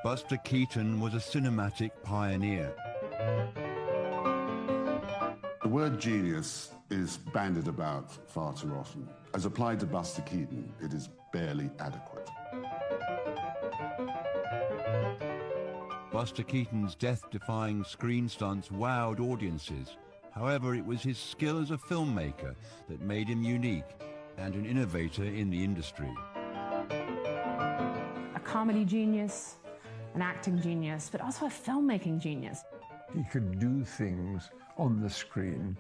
Buster Keaton was a cinematic pioneer. The word genius is bandied about far too often. As applied to Buster Keaton, it is barely adequate. Buster Keaton's death-defying screen stunts wowed audiences. However, it was his skill as a filmmaker that made him unique and an innovator in the industry. A comedy genius, an acting genius, but also a filmmaking genius. He could do things on the screen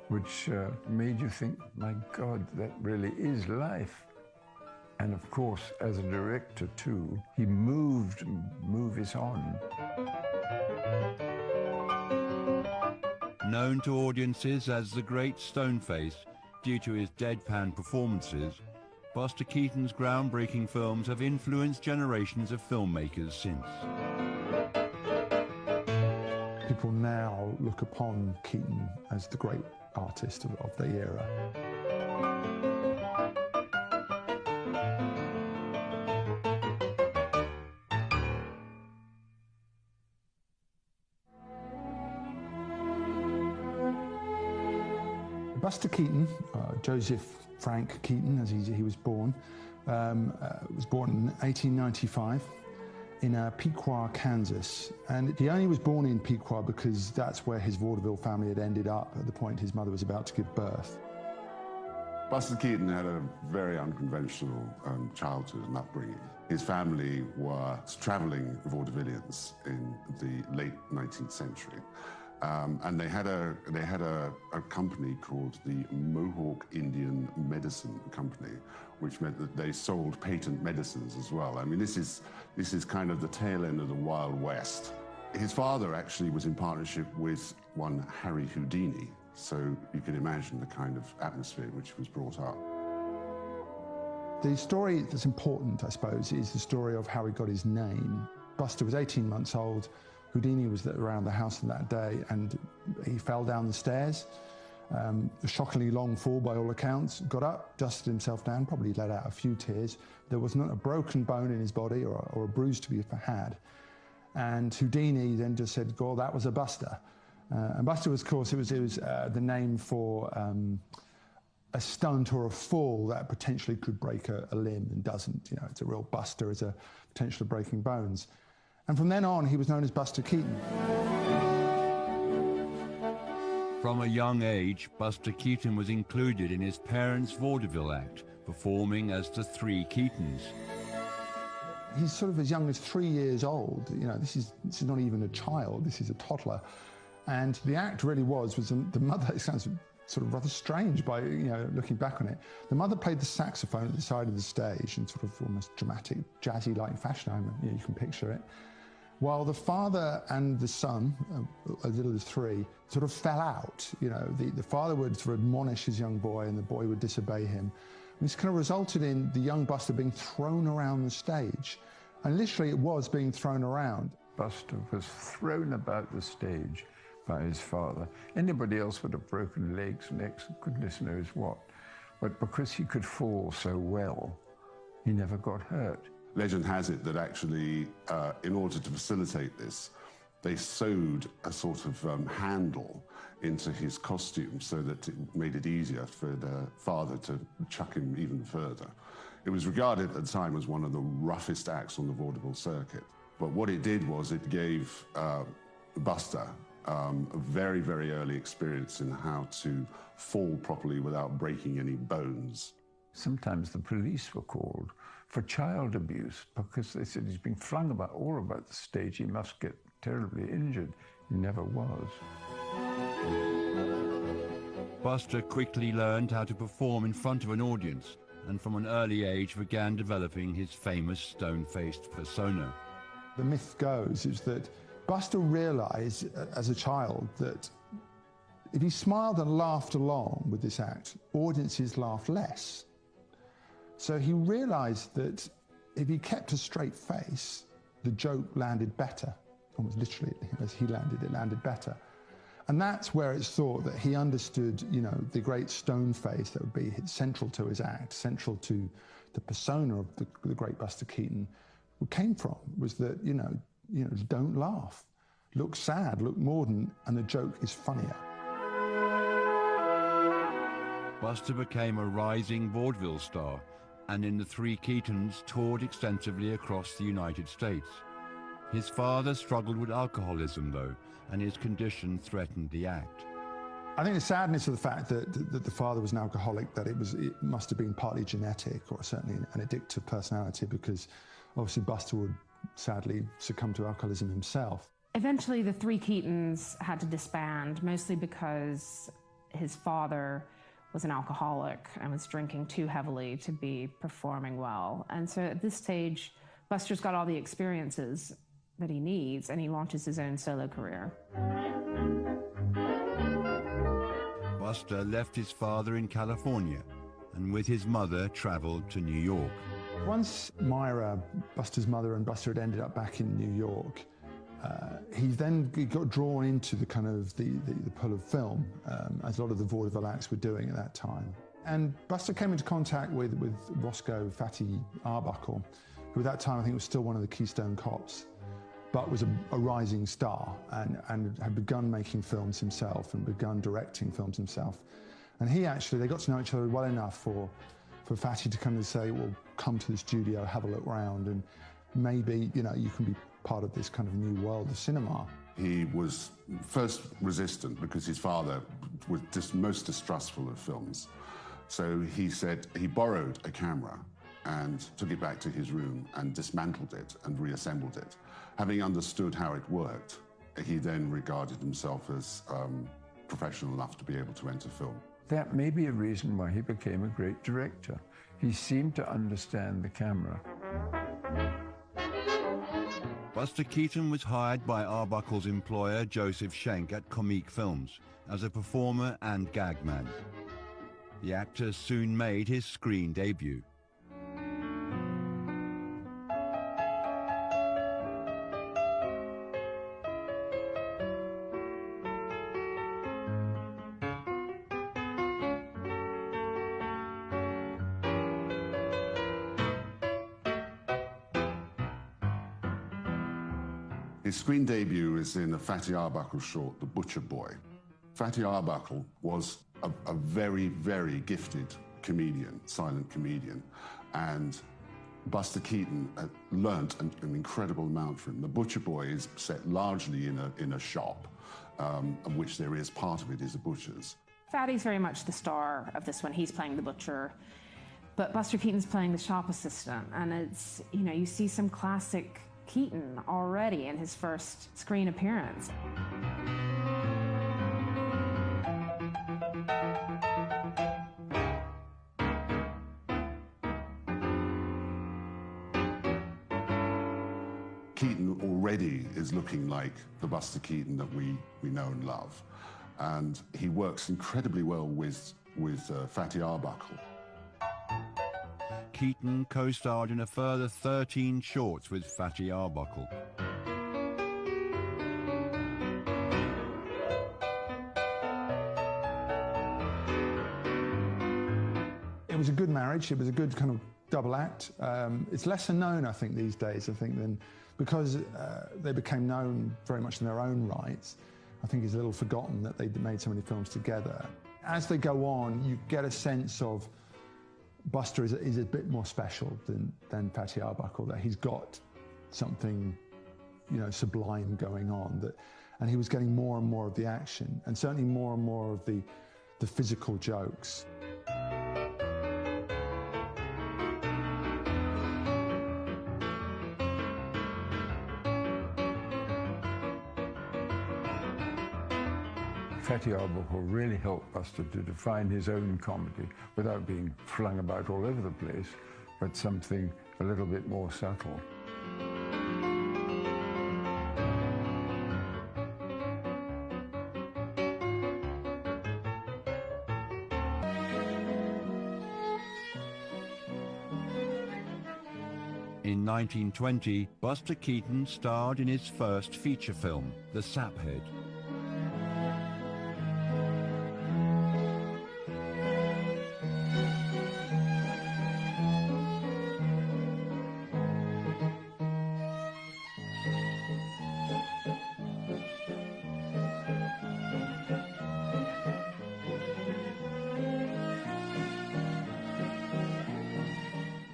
which made you think, my God, that really is life. And of course, as a director too, he moved movies on. Known to audiences as the Great Stoneface due to his deadpan performances, Buster Keaton's groundbreaking films have influenced generations of filmmakers since. People now look upon Keaton as the great artist of the era. Buster Keaton, Joseph Frank Keaton, as he was born in 1895 in Pequot, Kansas. And he only was born in Pequot because that's where his vaudeville family had ended up at the point his mother was about to give birth. Buster Keaton had a very unconventional childhood and upbringing. His family were traveling vaudevillians in the late 19th century. And they had a company called the Mohawk Indian Medicine Company, which meant that they sold patent medicines as well. I mean, this is kind of the tail end of the Wild West. His father actually was in partnership with one Harry Houdini, so you can imagine the kind of atmosphere in which he was brought up. The story that's important, I suppose, is the story of how he got his name. Buster was 18 months old. Houdini was around the house on that day, and he fell down the stairs. A shockingly long fall by all accounts. Got up, dusted himself down, probably let out a few tears. There was not a broken bone in his body or a bruise to be had. And Houdini then just said, "God, that was a Buster." And Buster was, of course, it was the name for a stunt or a fall that potentially could break a limb and doesn't. You know, it's a real Buster, as a potential of breaking bones. And from then on, he was known as Buster Keaton. From a young age, Buster Keaton was included in his parents' vaudeville act, performing as the Three Keatons. He's sort of as young as 3 years old. You know, this is not even a child, this is a toddler. And the act really was the mother, it sounds sort of rather strange by, looking back on it. The mother played the saxophone at the side of the stage in sort of almost dramatic, jazzy-like fashion. You can picture it. While the father and the son, as little as 3, sort of fell out. The father would sort of admonish his young boy and the boy would disobey him. And this kind of resulted in the young Buster being thrown around the stage. And literally it was being thrown around. Buster was thrown about the stage by his father. Anybody else would have broken legs, necks, goodness knows what. But because he could fall so well, he never got hurt. Legend has it that actually, in order to facilitate this, they sewed a sort of handle into his costume so that it made it easier for the father to chuck him even further. It was regarded at the time as one of the roughest acts on the vaudeville circuit. But what it did was it gave Buster a very, very early experience in how to fall properly without breaking any bones. Sometimes the police were called for child abuse because they said he's been flung all about the stage, he must get terribly injured. He never was. Buster quickly learned how to perform in front of an audience, and from an early age began developing his famous stone-faced persona. The myth goes is that Buster realized as a child that if he smiled and laughed along with this act, audiences laughed less. So he realized that if he kept a straight face, the joke landed better. Almost literally, as he landed, it landed better. And that's where it's thought that he understood, the great stone face that would be central to his act, central to the persona of the great Buster Keaton, came from, was that, don't laugh. Look sad, look mordant, and the joke is funnier. Buster became a rising vaudeville star, and in the Three Keatons toured extensively across the United States. His father struggled with alcoholism, though, and his condition threatened the act. I think the sadness of the fact that the father was an alcoholic, that it must have been partly genetic, or certainly an addictive personality, because obviously Buster would sadly succumb to alcoholism himself. Eventually, the Three Keatons had to disband, mostly because his father was an alcoholic and was drinking too heavily to be performing well. And so at this stage, Buster's got all the experiences that he needs, and he launches his own solo career. Buster left his father in California and with his mother traveled to New York. Once Myra, Buster's mother, and Buster had ended up back in New York, he got drawn into the kind of the pull of film, as a lot of the vaudeville acts were doing at that time. And Buster came into contact with Roscoe Fatty Arbuckle, who at that time I think was still one of the Keystone Cops, but was a rising star and had begun making films himself and begun directing films himself. And they got to know each other well enough for Fatty to kind of say, well, come to the studio, have a look round, and maybe, you can be part of this kind of new world of cinema. He was first resistant because his father was just most distrustful of films. So he said he borrowed a camera and took it back to his room and dismantled it and reassembled it. Having understood how it worked, he then regarded himself as professional enough to be able to enter film. That may be a reason why he became a great director. He seemed to understand the camera. Buster Keaton was hired by Arbuckle's employer, Joseph Schenck, at Comique Films as a performer and gag man. The actor soon made his screen debut. His screen debut is in a Fatty Arbuckle short, The Butcher Boy. Fatty Arbuckle was a very, very gifted comedian, silent comedian, and Buster Keaton learnt an incredible amount from him. The Butcher Boy is set largely in a shop, of which there is part of it is a butcher's. Fatty's very much the star of this one. He's playing the butcher, but Buster Keaton's playing the shop assistant, and it's, you see some classic Keaton already in his first screen appearance. Keaton already is looking like the Buster Keaton that we know and love. And he works incredibly well with Fatty Arbuckle. Keaton co-starred in a further 13 shorts with Fatty Arbuckle. It was a good marriage. It was a good kind of double act. It's lesser known, I think, these days, than because they became known very much in their own rights. I think it's a little forgotten that they made so many films together. As they go on, you get a sense of Buster is a bit more special than Fatty Arbuckle, that he's got something, sublime going on, and he was getting more and more of the action, and certainly more and more of the physical jokes. Fatty Arbuckle really helped Buster to define his own comedy without being flung about all over the place, but something a little bit more subtle. In 1920, Buster Keaton starred in his first feature film, The Saphead.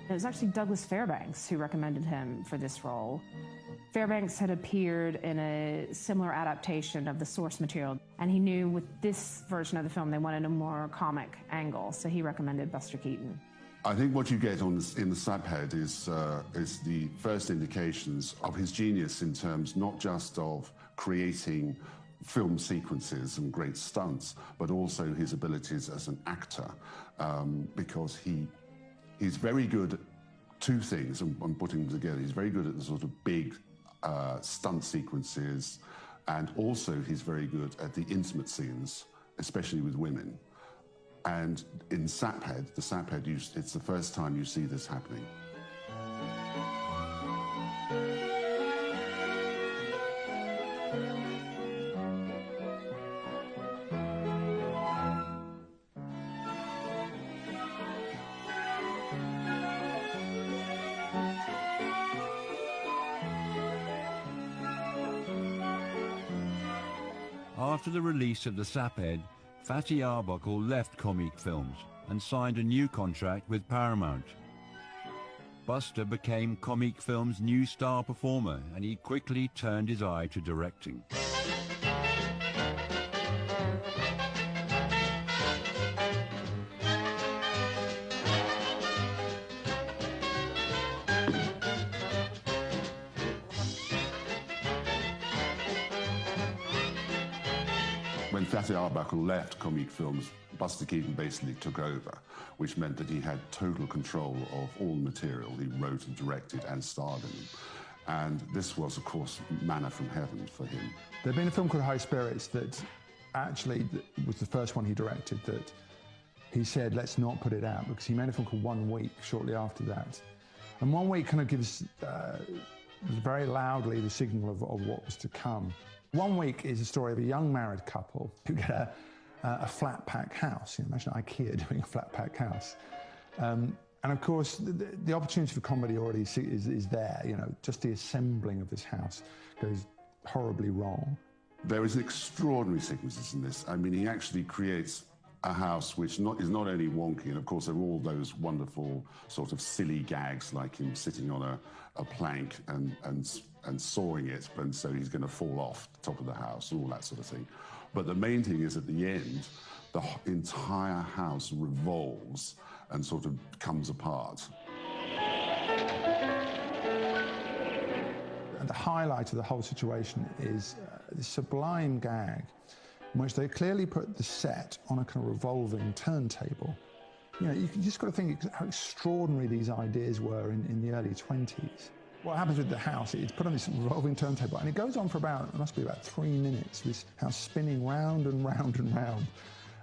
It was actually Douglas Fairbanks who recommended him for this role. Fairbanks had appeared in a similar adaptation of the source material, and he knew with this version of the film they wanted a more comic angle, so he recommended Buster Keaton. I think what you get in the Saphead is the first indications of his genius in terms not just of creating film sequences and great stunts, but also his abilities as an actor, because he's very good at two things and putting them together. He's very good at the sort of big stunt sequences, and also he's very good at the intimate scenes, especially with women. And in Saphead, it's the first time you see this happening. After the release of the Saphead, Fatty Arbuckle left Comic Films and signed a new contract with Paramount. Buster became Comic Films' new star performer, and he quickly turned his eye to directing. When Fatty Arbuckle left Comic Films, Buster Keaton basically took over, which meant that he had total control of all the material he wrote and directed and starred in. And this was, of course, manna from heaven for him. There'd been a film called High Spirits that actually was the first one he directed that he said, let's not put it out, because he made a film called 1 Week shortly after that. And 1 Week kind of gives very loudly the signal of what was to come. 1 Week is a story of a young married couple who get a flat pack house. You know, imagine IKEA doing a flat pack house. And of course, the opportunity for comedy already is there. You know, just the assembling of this house goes horribly wrong. There is extraordinary sequences in this. I mean, he actually creates a house which is not only wonky, and of course there are all those wonderful sort of silly gags like him sitting on a plank and sawing it, and so he's going to fall off the top of the house, all that sort of thing. But the main thing is at the end, the entire house revolves and sort of comes apart. And the highlight of the whole situation is this sublime gag in which they clearly put the set on a kind of revolving turntable. You know, you just got to think how extraordinary these ideas were in the early 20s. What happens with the house, it's put on this revolving turntable, and it goes on for it must be about 3 minutes, this house spinning round and round and round.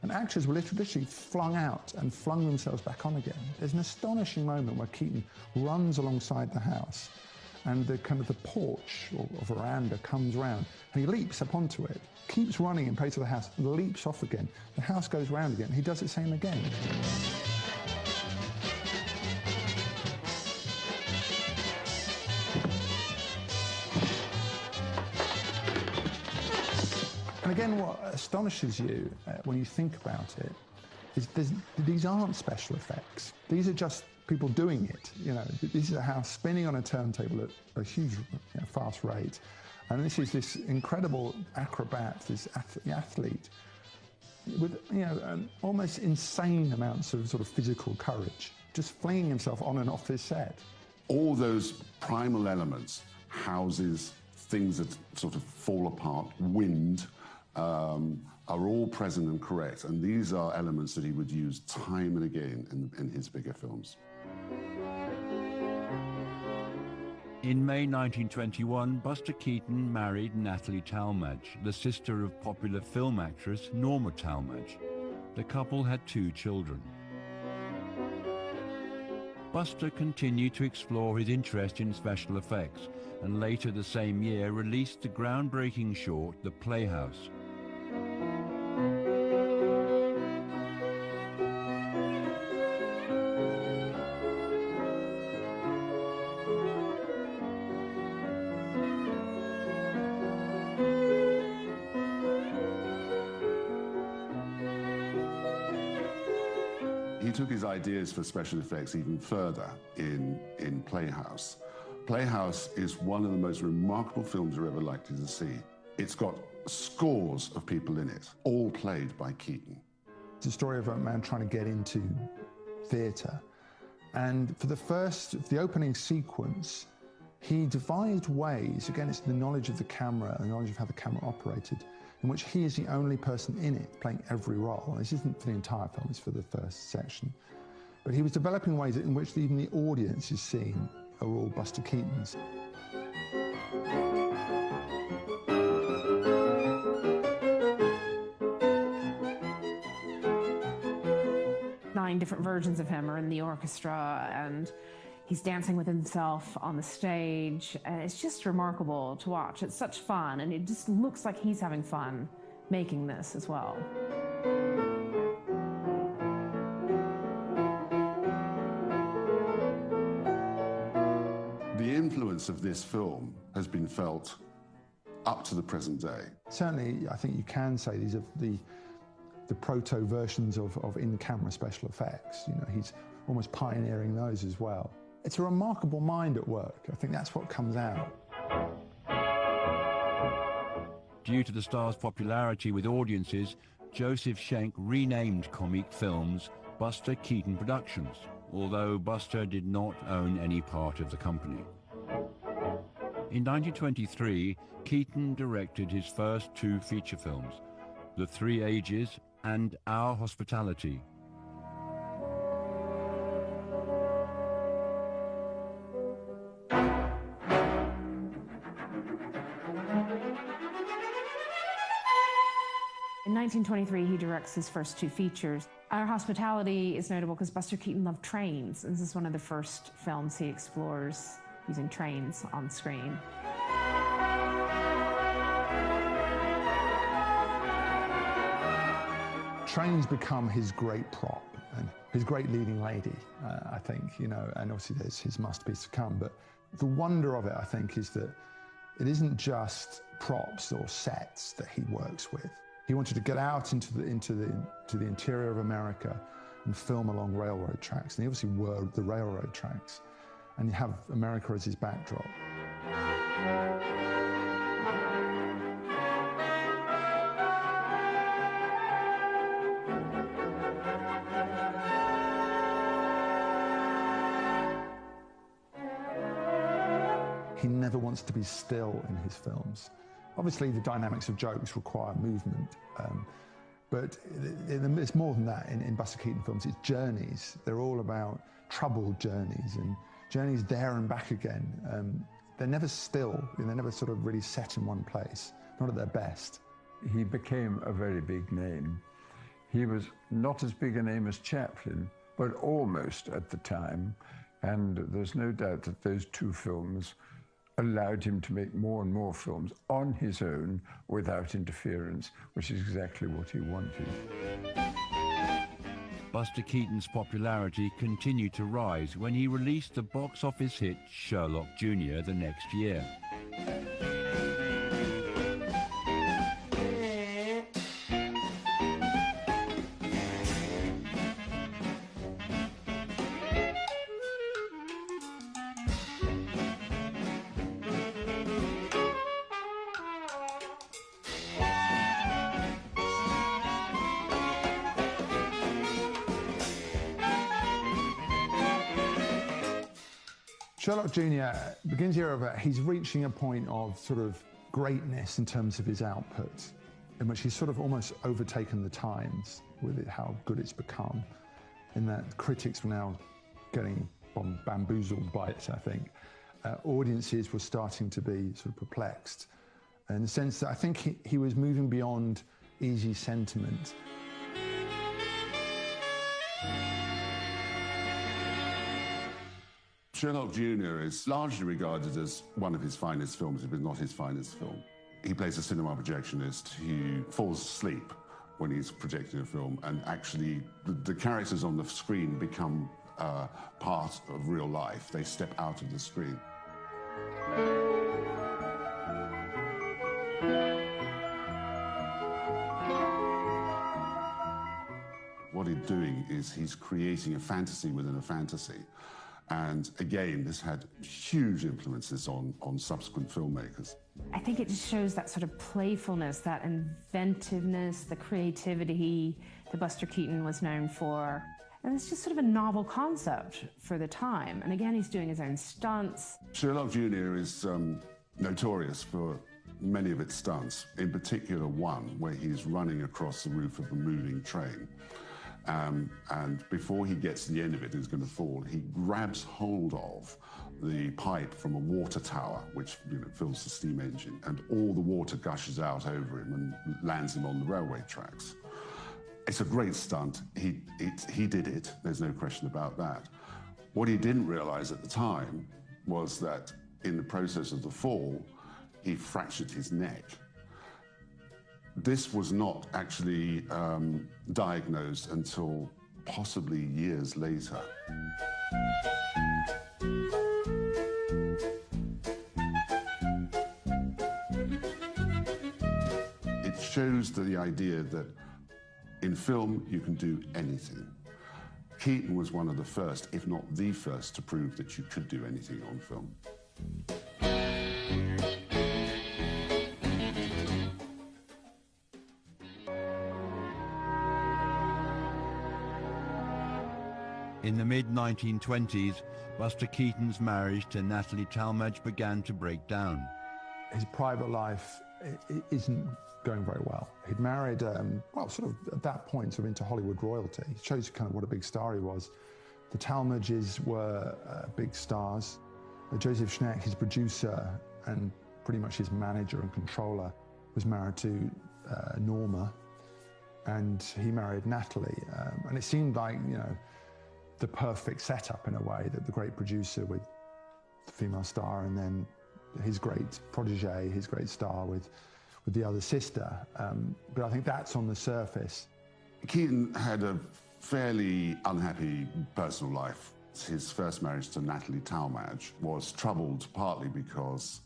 And actors were literally flung out and flung themselves back on again. There's an astonishing moment where Keaton runs alongside the house, and the porch or veranda comes round, and he leaps up onto it, keeps running in place of the house, and leaps off again. The house goes round again. He does the same again. And again, what astonishes you when you think about it is these aren't special effects. These are just people doing it. You know, this is a house spinning on a turntable at a huge, fast rate. And this is this incredible acrobat, this athlete, with almost insane amounts of sort of physical courage, just flinging himself on and off this set. All those primal elements, houses, things that sort of fall apart, wind, are all present and correct. And these are elements that he would use time and again in his bigger films. In May 1921, Buster Keaton married Natalie Talmadge, the sister of popular film actress Norma Talmadge. The couple had 2 children. Buster continued to explore his interest in special effects, and later the same year released the groundbreaking short The Playhouse. He took his ideas for special effects even further in Playhouse. Playhouse is one of the most remarkable films you're ever likely to see. It's got scores of people in it, all played by Keaton. It's a story of a man trying to get into theatre. And for the opening sequence, he devised ways, again, it's the knowledge of the camera, the knowledge of how the camera operated, in which he is the only person in it playing every role. And this isn't for the entire film, it's for the first section. But he was developing ways in which even the audience is seeing are all Buster Keatons. Nine different versions of him are in the orchestra, and he's dancing with himself on the stage, and it's just remarkable to watch. It's such fun, and it just looks like he's having fun making this as well. The influence of this film has been felt up to the present day. Certainly, I think you can say these are the proto-versions of in-camera special effects. You know, he's almost pioneering those as well. It's a remarkable mind at work. I think that's what comes out. Due to the star's popularity with audiences, Joseph Schenck renamed Comic Films Buster Keaton Productions, although Buster did not own any part of the company. In 1923, Keaton directed his first two feature films, The Three Ages and Our Hospitality. In 1923, he directs his first two features. Our Hospitality is notable because Buster Keaton loved trains. This is one of the first films he explores using trains on screen. Trains become his great prop and his great leading lady, I think, you know, and obviously there's his masterpiece to come. But the wonder of it, I think, is that it isn't just props or sets that he works with. He wanted to get out into the interior of America and film along railroad tracks. And he obviously were the railroad tracks. And you have America as his backdrop. He never wants to be still in his films. Obviously, the dynamics of jokes require movement, but it's more than that in Buster Keaton films. It's journeys. They're all about troubled journeys and journeys there and back again. They're never still. They're never sort of really set in one place, not at their best. He became a very big name. He was not as big a name as Chaplin, but almost at the time. And there's no doubt that those two films allowed him to make more and more films on his own without interference, which is exactly what he wanted. Buster Keaton's popularity continued to rise when he released the box office hit Sherlock Jr. the next year. Sherlock Jr. begins the era of he's reaching a point of sort of greatness in terms of his output, in which he's sort of almost overtaken the times with it, how good it's become, in that critics were now getting bamboozled by it, I think. Audiences were starting to be sort of perplexed, in the sense that I think he was moving beyond easy sentiment. Sherlock Jr. is largely regarded as one of his finest films, if it's not his finest film. He plays a cinema projectionist who falls asleep when he's projecting a film, and actually the characters on the screen become part of real life. They step out of the screen. what he's doing is he's creating a fantasy within a fantasy. And again, this had huge influences on subsequent filmmakers. I think it just shows that sort of playfulness, that inventiveness, the creativity that Buster Keaton was known for. And it's just sort of a novel concept for the time. And again, he's doing his own stunts. Sherlock Jr. is notorious for many of its stunts, in particular one where he's running across the roof of a moving train. And before he gets to the end of it, he's going to fall, he grabs hold of the pipe from a water tower, which fills the steam engine, and all the water gushes out over him and lands him on the railway tracks. It's a great stunt. He did it. There's no question about that. What he didn't realize at the time was that in the process of the fall, he fractured his neck. This was not actually diagnosed until possibly years later. It shows the idea that in film you can do anything. Keaton was one of the first, if not the first, to prove that you could do anything on film. In the mid-1920s, Buster Keaton's marriage to Natalie Talmadge began to break down. His private life isn't going very well. He'd married, well, sort of at that point, sort of into Hollywood royalty. It shows you kind of what a big star he was. The Talmadges were big stars. Joseph Schneck, his producer and pretty much his manager and controller, was married to Norma, and he married Natalie. And it seemed like, you know, the perfect setup in a way, that the great producer with the female star and then his great protege, his great star with the other sister. But I think that's on the surface. Keaton had a fairly unhappy personal life. His first marriage to Natalie Talmadge was troubled partly because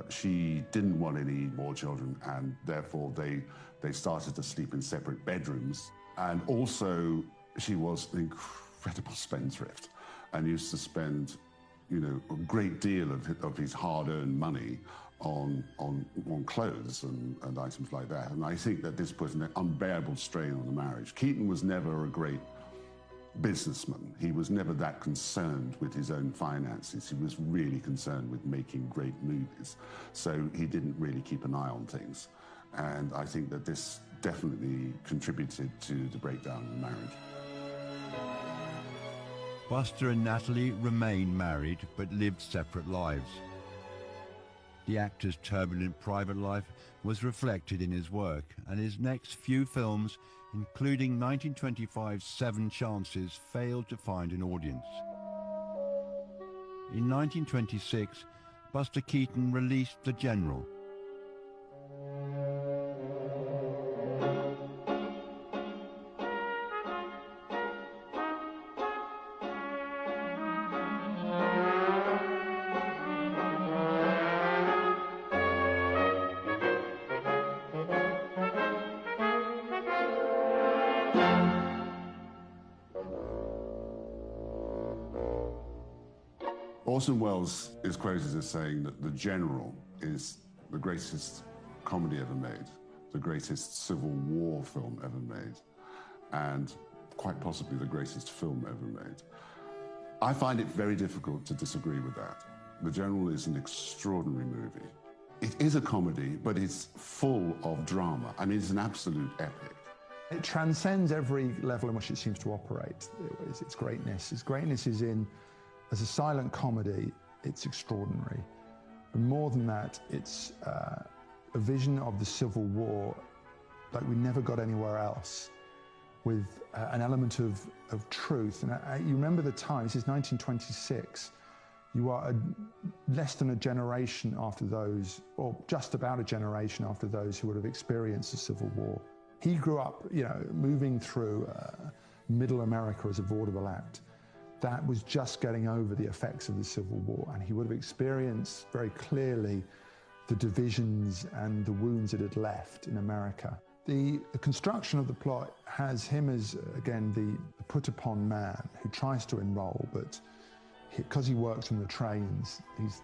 she didn't want any more children, and therefore they started to sleep in separate bedrooms. And also, she was an incredible spendthrift and used to spend, you know, a great deal of his hard-earned money on clothes and items like that. And I think that this put an unbearable strain on the marriage. Keaton was never a great businessman. He was never that concerned with his own finances. He was really concerned with making great movies. So he didn't really keep an eye on things. And I think that this definitely contributed to the breakdown of the marriage. Buster and Natalie remained married but lived separate lives. The actor's turbulent private life was reflected in his work, and his next few films, including 1925's Seven Chances, failed to find an audience. In 1926, Buster Keaton released The General. Orson Welles is quoted as saying that The General is the greatest comedy ever made, the greatest Civil War film ever made, and quite possibly the greatest film ever made. I find it very difficult to disagree with that. The General is an extraordinary movie. It is a comedy, but it's full of drama. I mean, it's an absolute epic. It transcends every level in which it seems to operate. Its greatness. Its greatness is in, as a silent comedy, it's extraordinary. But more than that, it's a vision of the Civil War like we never got anywhere else, with an element of truth. And you remember the time, this is 1926. You are less than a generation after those, or just about a generation after those who would have experienced the Civil War. He grew up, you know, moving through middle America as a vaudeville act that was just getting over the effects of the Civil War, and he would have experienced very clearly the divisions and the wounds it had left in America. The construction of the plot has him as, again, the put-upon man who tries to enroll, but because he works on the trains, he's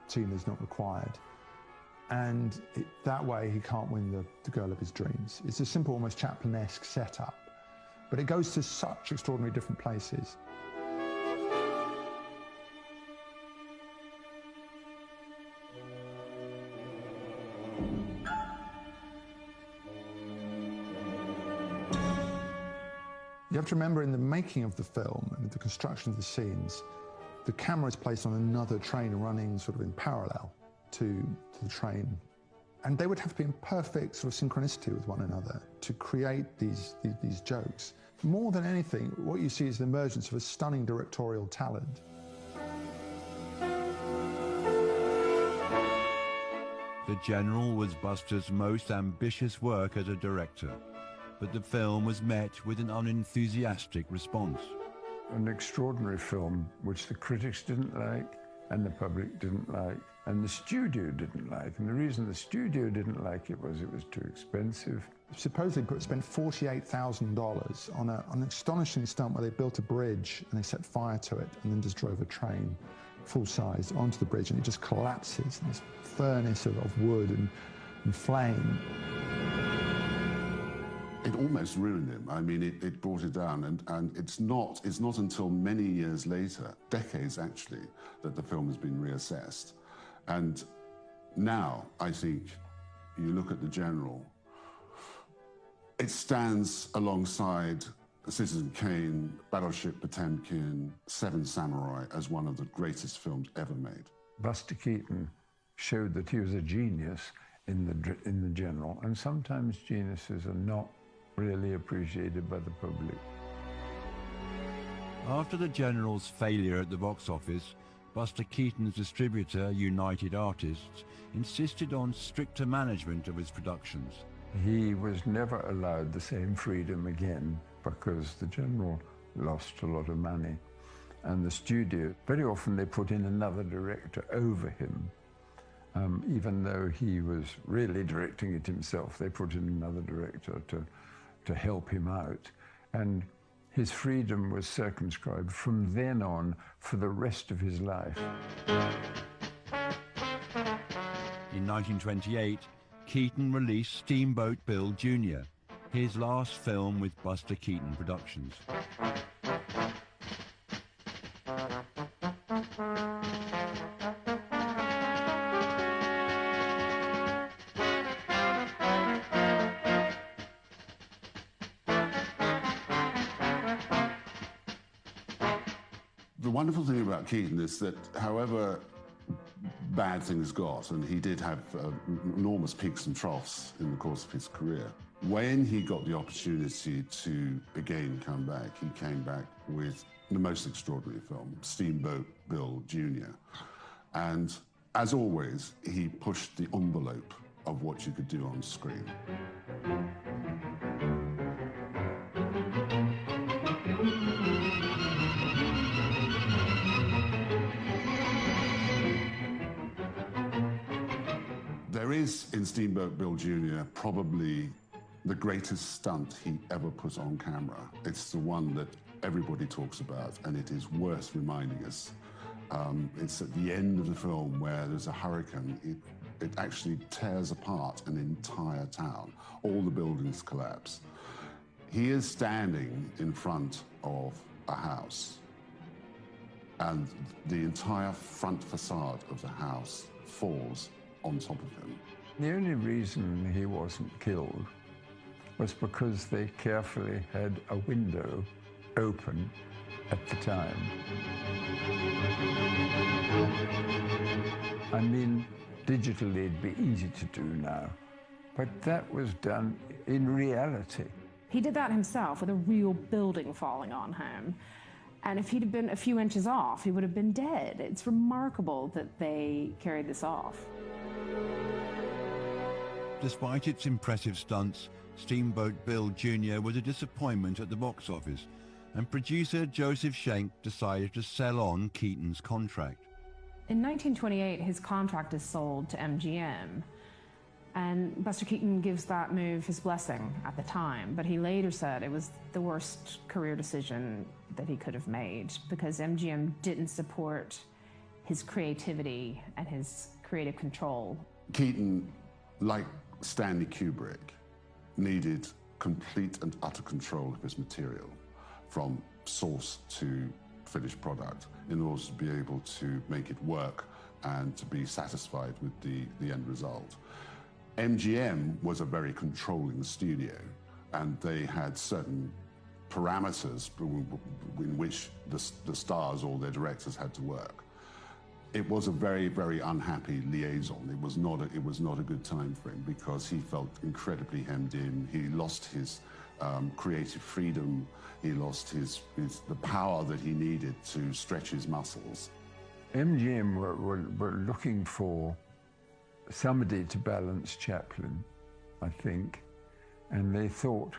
seen as not required. And that way he can't win the girl of his dreams. It's a simple, almost Chaplin-esque setup, but it goes to such extraordinary different places. You have to remember, in the making of the film and the construction of the scenes, the camera is placed on another train running sort of in parallel to the train. And they would have to be in perfect sort of synchronicity with one another to create these jokes. More than anything, what you see is the emergence of a stunning directorial talent. The General was Buster's most ambitious work as a director, but the film was met with an unenthusiastic response. An extraordinary film which the critics didn't like and the public didn't like and the studio didn't like. And the reason the studio didn't like it was too expensive. Supposedly spent $48,000 on an astonishing stunt where they built a bridge and they set fire to it and then just drove a train full-size onto the bridge, and it just collapses in this furnace of wood and flame. It almost ruined him. I mean, it brought it down, and it's not until many years later, decades actually, that the film has been reassessed. And now, I think, you look at The General, it stands alongside Citizen Kane, Battleship, Potemkin, Seven Samurai as one of the greatest films ever made. Buster Keaton showed that he was a genius in the General, and sometimes geniuses are not really appreciated by the public. After The General's failure at the box office, Buster Keaton's distributor, United Artists, insisted on stricter management of his productions. He was never allowed the same freedom again because The General lost a lot of money. And the studio, very often they put in another director over him. Even though he was really directing it himself, they put in another director to help him out. And his freedom was circumscribed from then on for the rest of his life. In 1928, Keaton released Steamboat Bill Jr., his last film with Buster Keaton Productions. The wonderful thing about Keaton is that however bad things got, and he did have enormous peaks and troughs in the course of his career, when he got the opportunity to again come back, he came back with the most extraordinary film, Steamboat Bill Jr. And as always, he pushed the envelope of what you could do on screen. There is, in Steamboat Bill Jr., probably the greatest stunt he ever put on camera. It's the one that everybody talks about, and it is worth reminding us. It's at the end of the film where there's a hurricane. It actually tears apart an entire town. All the buildings collapse. He is standing in front of a house, and the entire front facade of the house falls on top of him. The only reason he wasn't killed was because they carefully had a window open at the time. I mean, digitally it'd be easy to do now, but that was done in reality. He did that himself with a real building falling on him. And if he'd have been a few inches off, he would have been dead. It's remarkable that they carried this off. Despite its impressive stunts, Steamboat Bill Jr. was a disappointment at the box office, and producer Joseph Schenck decided to sell on Keaton's contract. In 1928, his contract is sold to MGM, And Buster Keaton gives that move his blessing at the time, but he later said it was the worst career decision that he could have made because MGM didn't support his creativity and his creative control. Keaton, like Stanley Kubrick, needed complete and utter control of his material from source to finished product in order to be able to make it work and to be satisfied with the end result. MGM was a very controlling studio, and they had certain parameters in which the stars or their directors had to work. It was a very, very unhappy liaison. It was not a good time for him because he felt incredibly hemmed in. He lost his creative freedom. He lost the power that he needed to stretch his muscles. MGM were looking for somebody to balance Chaplin, I think, and they thought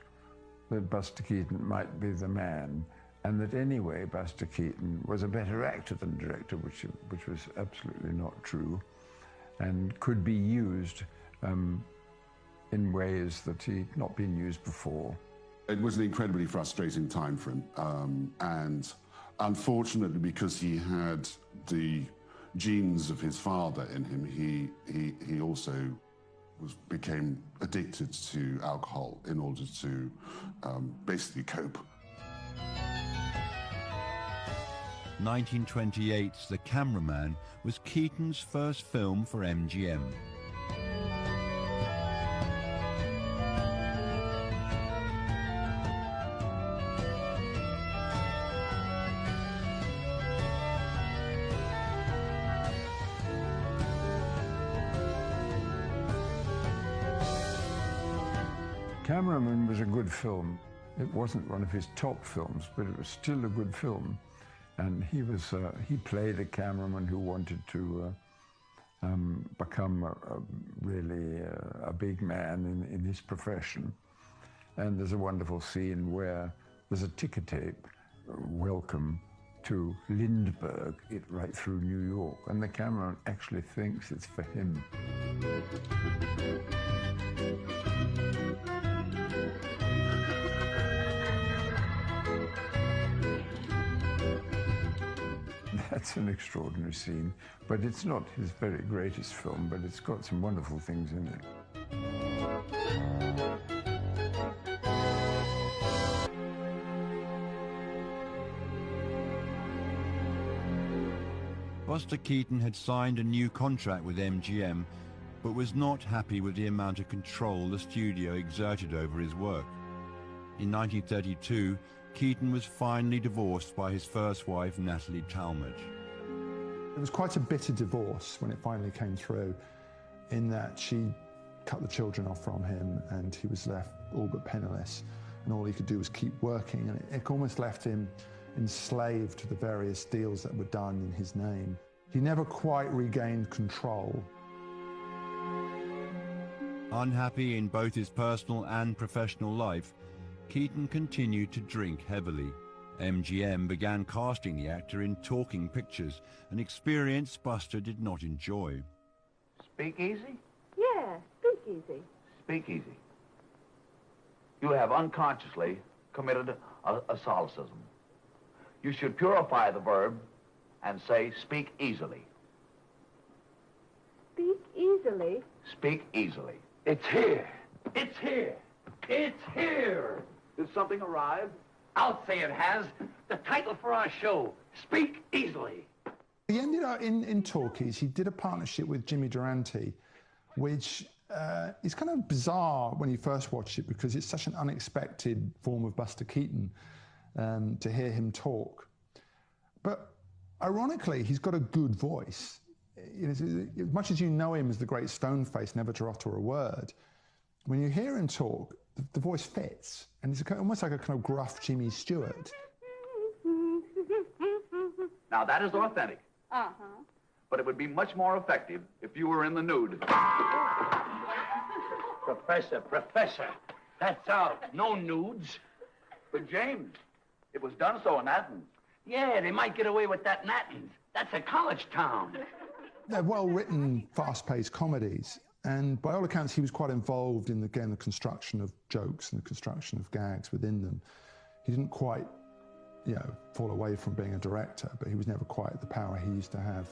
that Buster Keaton might be the man, and that anyway Buster Keaton was a better actor than director, which was absolutely not true, and could be used in ways that he'd not been used before. It was an incredibly frustrating time for him, and unfortunately, because he had the genes of his father in him, he also became addicted to alcohol in order to basically cope. 1928's The Cameraman was Keaton's first film for MGM. Cameraman was a good film. It wasn't one of his top films, but it was still a good film. And he played a cameraman who wanted to become really a big man in his profession. And there's a wonderful scene where there's a ticker tape, welcome to Lindbergh, right through New York. And the cameraman actually thinks it's for him. That's an extraordinary scene, but it's not his very greatest film, but it's got some wonderful things in it. Buster Keaton had signed a new contract with MGM, but was not happy with the amount of control the studio exerted over his work. In 1932, Keaton was finally divorced by his first wife, Natalie Talmadge. It was quite a bitter divorce when it finally came through, in that she cut the children off from him and he was left all but penniless, and all he could do was keep working, and it almost left him enslaved to the various deals that were done in his name. He never quite regained control. Unhappy in both his personal and professional life, Keaton continued to drink heavily. MGM began casting the actor in talking pictures, an experience Buster did not enjoy. Speak easy? Yeah, speak easy. Speak easy. You have unconsciously committed a solecism. You should purify the verb and say, speak easily. Speak easily? Speak easily. It's here. It's here. It's here. Did something arrive? I'll say it has. The title for our show, Speak Easily. He ended up in talkies. He did a partnership with Jimmy Durante, which is kind of bizarre when you first watch it because it's such an unexpected form of Buster Keaton to hear him talk. But ironically, he's got a good voice. You know, as much as you know him as the great stone face, never to utter a word, when you hear him talk, the voice fits, and it's almost like a kind of gruff Jimmy Stewart. Now that is authentic. Uh-huh. But it would be much more effective if you were in the nude. Professor, that's out. No nudes. But James, it was done so in Athens. Yeah, they might get away with that in Athens. That's a college town. They're well-written, fast-paced comedies, And by all accounts, he was quite involved in, again, the construction of jokes and the construction of gags within them. He didn't quite, fall away from being a director, but he was never quite the power he used to have.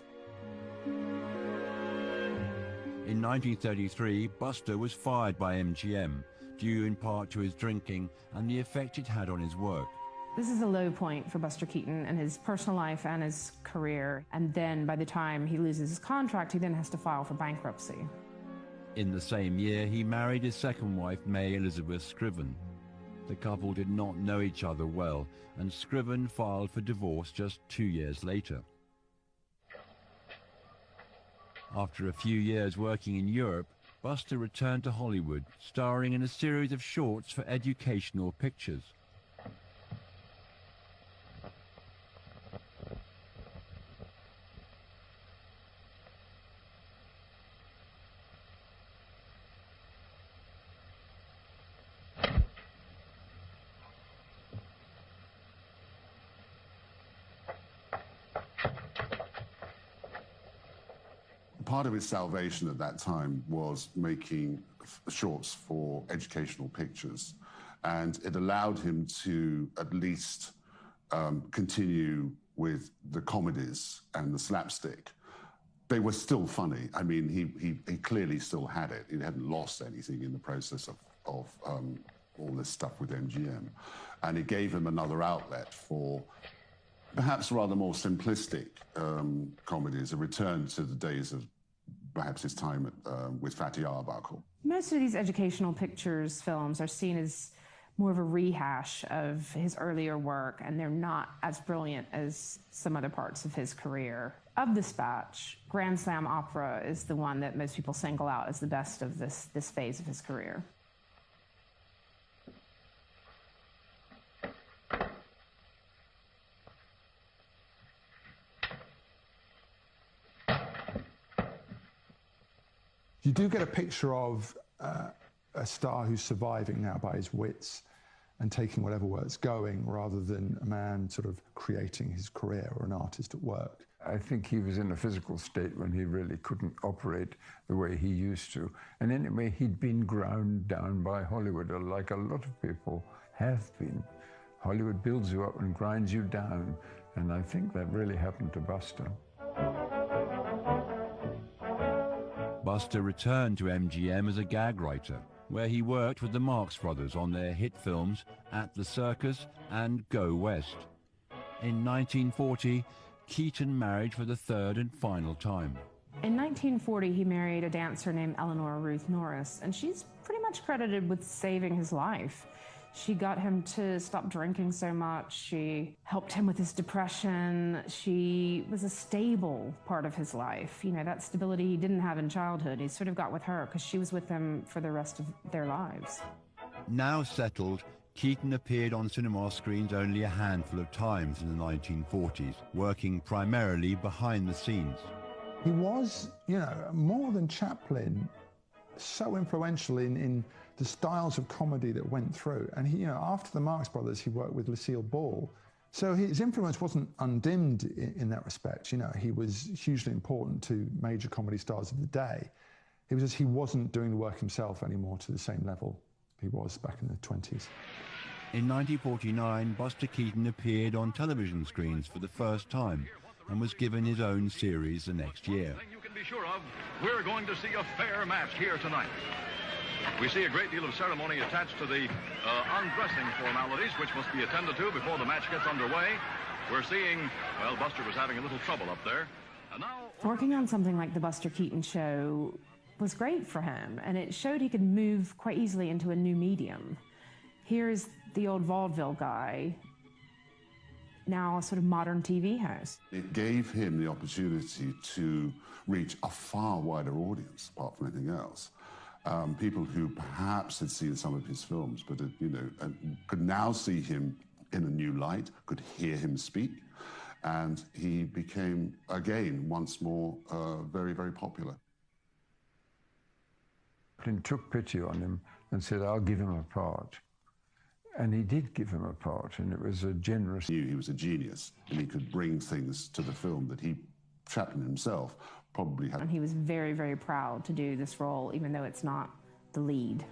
In 1933, Buster was fired by MGM, due in part to his drinking and the effect it had on his work. This is a low point for Buster Keaton in his personal life and his career. And then by the time he loses his contract, he then has to file for bankruptcy. In the same year, he married his second wife, May Elizabeth Scriven. The couple did not know each other well, and Scriven filed for divorce just 2 years later. After a few years working in Europe, Buster returned to Hollywood, starring in a series of shorts for educational pictures. Part of his salvation at that time was making shorts for educational pictures, and it allowed him to at least continue with the comedies and the slapstick. They were still funny. I mean, he clearly still had it. He hadn't lost anything in the process of all this stuff with MGM. And it gave him another outlet for perhaps rather more simplistic comedies, a return to the days of perhaps his time with Fatty Arbuckle. Most of these educational pictures films are seen as more of a rehash of his earlier work, and they're not as brilliant as some other parts of his career. Of this batch, Grand Slam Opera is the one that most people single out as the best of this phase of his career. You do get a picture of a star who's surviving now by his wits and taking whatever work's going, rather than a man sort of creating his career or an artist at work. I think he was in a physical state when he really couldn't operate the way he used to. And anyway, he'd been ground down by Hollywood, like a lot of people have been. Hollywood builds you up and grinds you down, and I think that really happened to Buster. Buster returned to MGM as a gag writer, where he worked with the Marx Brothers on their hit films At the Circus and Go West. In 1940, Keaton married for the third and final time. In 1940, he married a dancer named Eleanor Ruth Norris, and she's pretty much credited with saving his life. She got him to stop drinking so much. She helped him with his depression. She was a stable part of his life. You know, that stability he didn't have in childhood, he sort of got with her because she was with him for the rest of their lives. Now settled, Keaton appeared on cinema screens only a handful of times in the 1940s, working primarily behind the scenes. He was, more than Chaplin, so influential in the styles of comedy that went through. And he, after the Marx Brothers, he worked with Lucille Ball. So his influence wasn't undimmed in that respect. He was hugely important to major comedy stars of the day. It was just he wasn't doing the work himself anymore to the same level he was back in the 20s. In 1949, Buster Keaton appeared on television screens for the first time and was given his own series the next year. You can be sure of, we're going to see a fair match here tonight. We see a great deal of ceremony attached to the undressing formalities, which must be attended to before the match gets underway. We're seeing, well, Buster was having a little trouble up there. And now, working on something like the Buster Keaton show was great for him, and it showed he could move quite easily into a new medium. Here's the old vaudeville guy, now a sort of modern TV host. It gave him the opportunity to reach a far wider audience, apart from anything else. People who perhaps had seen some of his films, but could now see him in a new light, could hear him speak, and he became, again, once more, very, very popular. Chaplin took pity on him and said, I'll give him a part. And he did give him a part, and it was a generous... He knew he was a genius, and he could bring things to the film that Chaplin himself probably had. And he was very, very proud to do this role, even though it's not the lead.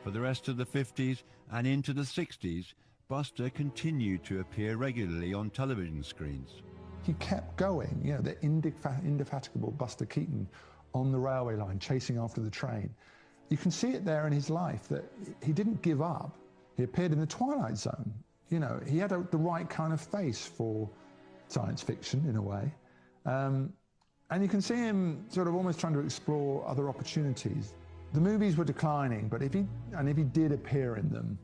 For the rest of the 50s and into the 60s, Buster continued to appear regularly on television screens. He kept going, you know, the indefatigable Buster Keaton on the railway line, chasing after the train. You can see it there in his life that he didn't give up. He appeared in The Twilight Zone. You know, he had the right kind of face for science fiction, in a way. And you can see him sort of almost trying to explore other opportunities. The movies were declining, but if he did appear in them,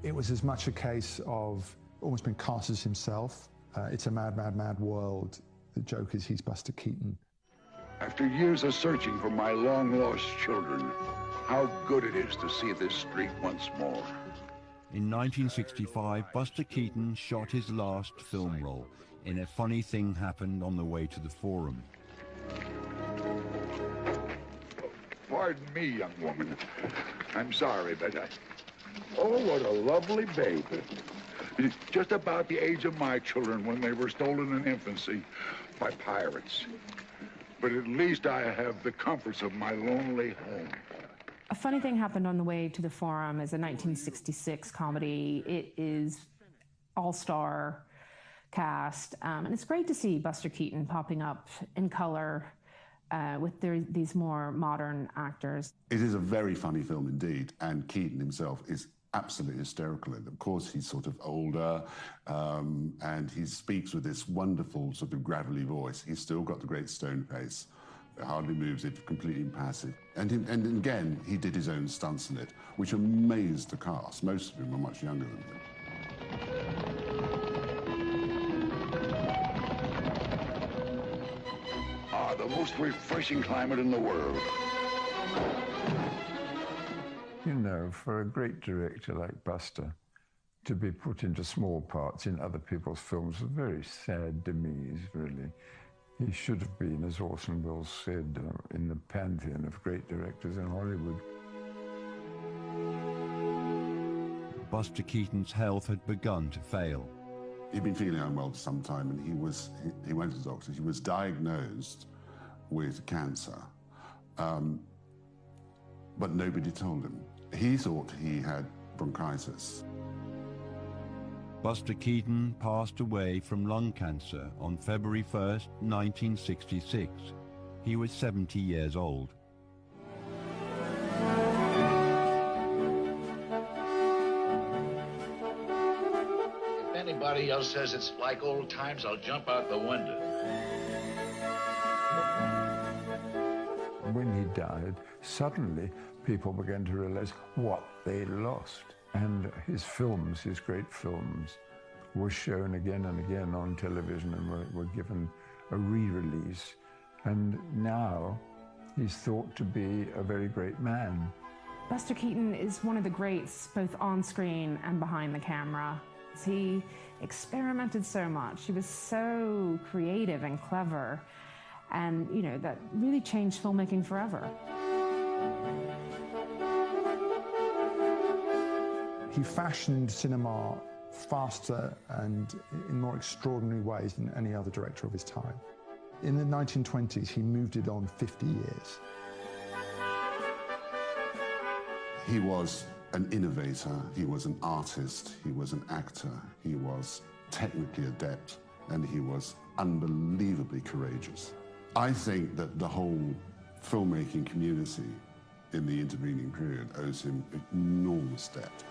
it was as much a case of almost being cast as himself. It's a mad, mad, mad world. The joke is he's Buster Keaton. After years of searching for my long-lost children, how good it is to see this street once more. In 1965, Buster Keaton shot his last film role in A Funny Thing Happened on the Way to the Forum. Pardon me, young woman. I'm sorry, but oh, what a lovely baby. Just about the age of my children when they were stolen in infancy by pirates. But at least I have the comforts of my lonely home. A Funny Thing Happened on the Way to the Forum is a 1966 comedy. It is all-star cast, and it's great to see Buster Keaton popping up in color with these more modern actors. It is a very funny film indeed, and Keaton himself is absolutely hysterical in it. Of course, he's sort of older, and he speaks with this wonderful sort of gravelly voice. He's still got the great stone face. Hardly moves it, completely impassive. And again, he did his own stunts in it, which amazed the cast. Most of them were much younger than him. The most refreshing climate in the world. You know, for a great director like Buster, to be put into small parts in other people's films was a very sad demise, really. He should have been, as Orson Welles said, in the pantheon of great directors in Hollywood. Buster Keaton's health had begun to fail. He'd been feeling unwell for some time, and he went to the doctor. He was diagnosed with cancer, but nobody told him. He thought he had bronchitis. Buster Keaton passed away from lung cancer on February 1st, 1966. He was 70 years old. If anybody else says it's like old times, I'll jump out the window. When he died, suddenly people began to realize what they'd lost. And his films, his great films, were shown again and again on television and were given a re-release. And now he's thought to be a very great man. Buster Keaton is one of the greats, both on screen and behind the camera. He experimented so much. He was so creative and clever. And, you know, that really changed filmmaking forever. He fashioned cinema faster and in more extraordinary ways than any other director of his time. In the 1920s, he moved it on 50 years. He was an innovator, he was an artist, he was an actor, he was technically adept, and he was unbelievably courageous. I think that the whole filmmaking community in the intervening period owes him enormous debt.